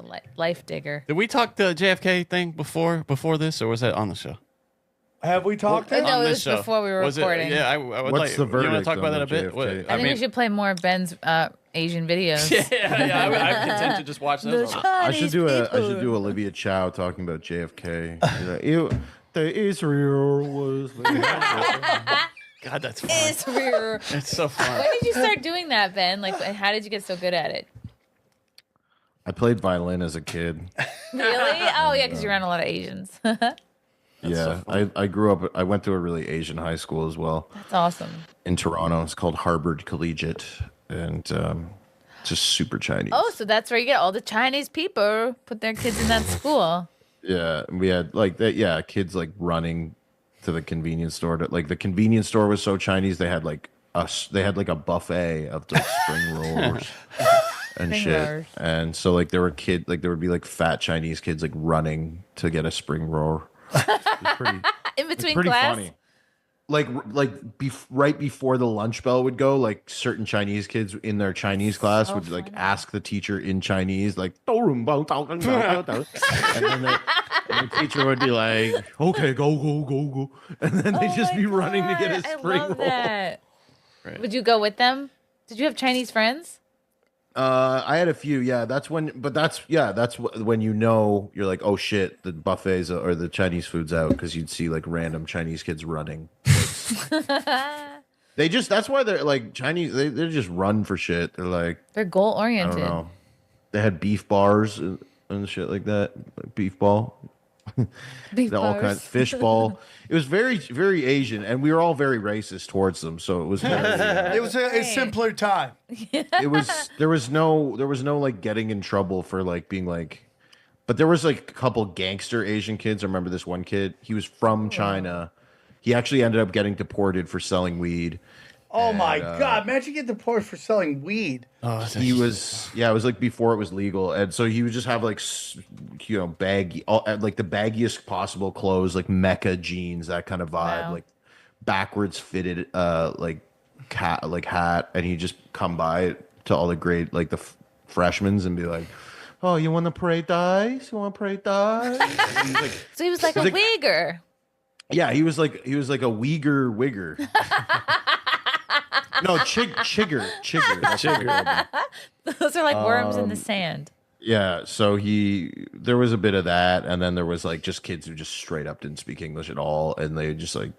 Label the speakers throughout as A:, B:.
A: the life digger.
B: Did we talk the JFK thing before this, or was that on the show?
C: Have we talked?
A: No,
B: on
A: it
B: this
A: was
B: show.
A: before we were recording.
B: I would
D: What's
B: like.
D: the
B: You want to
D: verdict
B: talk about
D: on
B: that a
D: the
B: bit?
D: JFK?
A: I think we should play more of Ben's Asian videos.
B: I'm content to just watch those.
D: I should do Olivia Chow talking about JFK. The Israel was.
B: God, that's fun.
A: Israel.
B: It's so fun.
A: When did you start doing that, Ben? Like, how did you get so good at it?
D: I played violin as a kid.
A: Really? Oh, yeah, because you're around a lot of Asians.
D: Yeah, I grew up. I went to a really Asian high school as well.
A: That's awesome.
D: In Toronto, it's called Harvard Collegiate, and just super Chinese.
A: Oh, so that's where you get all the Chinese people put their kids in that school.
D: Yeah, we had like that. Yeah, kids like running to the convenience store. The convenience store was so Chinese. They had like a buffet of like spring rolls and shit. And so like there would be like fat Chinese kids like running to get a spring roll.
A: In between
D: pretty
A: class?
D: funny. Right before the lunch bell would go, like certain Chinese kids in their Chinese class would like ask the teacher in Chinese, like, and then the teacher would be like, okay, go. And then they'd just be running to get a spring roll.
A: That. Right. Would you go with them? Did you have Chinese friends?
D: I had a few, yeah. That's when you're like, oh shit, the buffets or the Chinese food's out, because you'd see like random Chinese kids running. That's why they're like Chinese. They just run for shit. They're
A: goal oriented.
D: I don't know. They had beef bars and shit like that, like beef ball. All kinds fish ball. It was very, very Asian, and we were all very racist towards them. So it was very,
C: it was a simpler time.
D: there was no like getting in trouble for like being like, but there was like a couple gangster Asian kids. I remember this one kid. He was from China. He actually ended up getting deported for selling weed.
C: Oh my God! Imagine getting deported for selling weed.
D: It was like before it was legal, and so he would just have like, baggy, like the baggiest possible clothes, like Mecca jeans, that kind of vibe, like backwards fitted, like hat, and he'd just come by to all the grade, like the freshmen, and be like, "Oh, you want to pray dice? You want to pray dice?"
A: So he was like a Uyghur.
D: Yeah, he was like a Uyghur wigger. No, chigger.
A: Those are like worms in the sand.
D: Yeah, so there was a bit of that, and then there was like just kids who just straight up didn't speak English at all, and they just like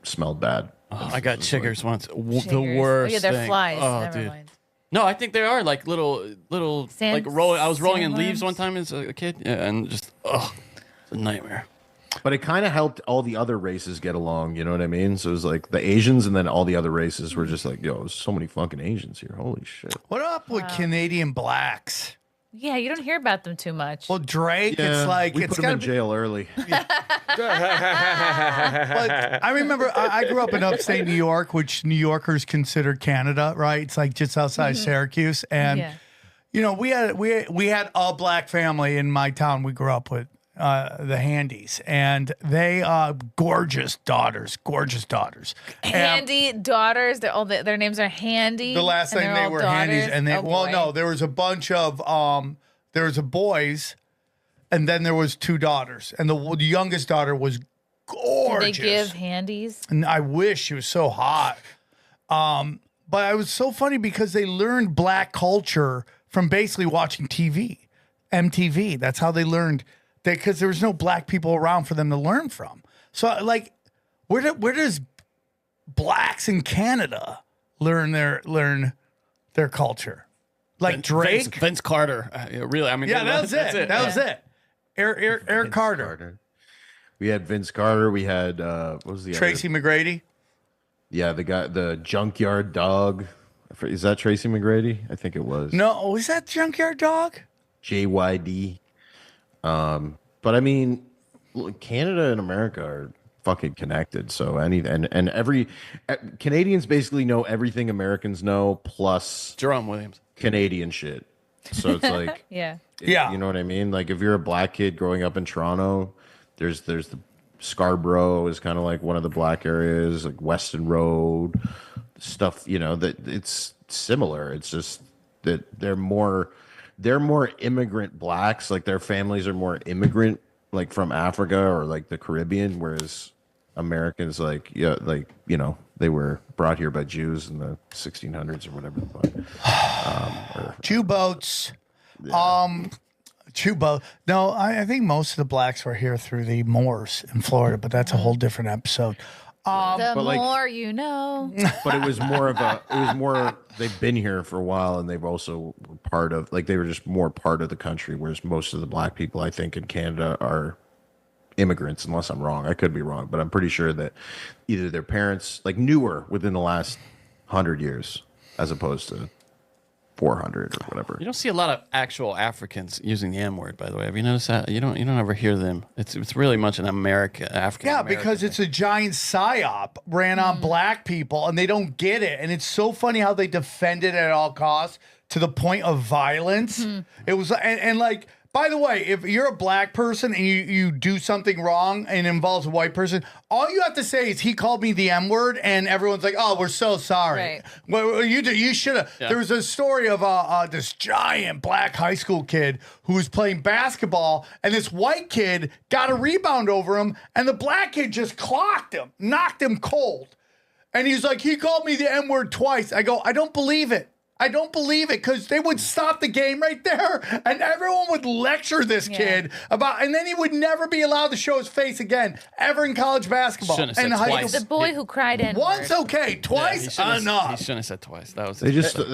D: smelled bad.
B: Oh, I got chiggers once.
A: Chiggers.
B: The worst.
A: Oh, yeah, they're
B: thing.
A: flies.
B: Oh,
A: Never
B: dude.
A: mind.
B: No, I think they are like little
A: Sand,
B: like rolling. I was rolling in leaves
A: sandworms?
B: one time as a kid, yeah, and just it's a nightmare.
D: But it kind of helped all the other races get along, you know what I mean? So it was like the Asians, and then all the other races were just like, yo, there's so many fucking Asians here. Holy shit.
C: What up with Canadian blacks?
A: Yeah, you don't hear about them too much.
C: Well, Drake, it's like
D: we
C: it's
D: put him in jail early.
C: But I remember I grew up in upstate New York, which New Yorkers consider Canada, right? It's like just outside Syracuse, and we had a black family in my town we grew up with. The Handys, and they gorgeous daughters.
A: Handy daughters. Their names are Handy.
C: The last thing they were Handys, and no, there was a bunch of there was a boys, and then there was two daughters, and the youngest daughter was gorgeous.
A: Did they give Handies?
C: And I wish she was so hot. But it was so funny because they learned black culture from basically watching TV, MTV. That's how they learned. Because there was no black people around for them to learn from. So, like, where does blacks in Canada learn their culture? Like Drake,
B: Vince Carter. Really, I mean,
C: yeah, that was it. That was it. Eric Carter.
D: We had Vince Carter. We had what was the
C: Tracy
D: other?
C: McGrady?
D: Yeah, the Junkyard Dog. Is that Tracy McGrady? I think it was.
C: No, was that Junkyard Dog?
D: JYD. But I mean, Canada and America are fucking connected. So every Canadians basically know everything Americans know, plus
B: Jerome Williams
D: Canadian shit. So it's like,
A: yeah,
D: you know what I mean? Like if you're a black kid growing up in Toronto, there's the Scarborough is kind of like one of the black areas, like Weston Road stuff, that it's similar. It's just that they're more they're more immigrant blacks. Like their families are more immigrant, like from Africa or like the Caribbean, whereas Americans, like they were brought here by Jews in the 1600s or whatever.
C: Jew boats. Jew boat. No, I think most of the blacks were here through the Moors in Florida, but that's a whole different episode.
A: The
D: but, like-
A: more you know.
D: But it was more they've been here for a while, and they've also were part of, like, they were just more part of the country, whereas most of the black people, I think, in Canada are immigrants, unless I'm wrong. I could be wrong, but I'm pretty sure that either their parents, like, newer within the last 100 years as opposed to 400 or whatever.
B: You don't see a lot of actual Africans using the M word, by the way. Have you noticed that? You don't ever hear them. It's really much an African.
C: Yeah, because it's a giant psyop ran on black people, and they don't get it. And it's so funny how they defend it at all costs to the point of violence. It was, and like, by the way, if you're a black person and you do something wrong and it involves a white person, all you have to say is, he called me the M word, and everyone's like, oh, we're so sorry.
A: Right.
C: Well, you should have.
B: Yeah.
C: There was a story of this giant black high school kid who was playing basketball, and this white kid got a rebound over him, and the black kid just clocked him, knocked him cold. And he's like, he called me the M word twice. I go, I don't believe it. I don't believe it, because they would stop the game right there, and everyone would lecture this kid about, and then he would never be allowed to show his face again ever in college basketball.
B: Shouldn't have
C: and
B: said
C: high
B: twice.
C: school.
A: The boy who cried in.
C: Once okay, twice
B: he shouldn't
C: enough.
B: He shouldn't have said twice. That was
D: They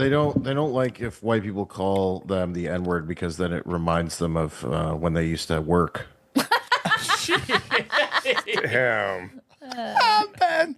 D: don't like if white people call them the N word, because then it reminds them of when they used to work.
E: Damn.
C: Ben.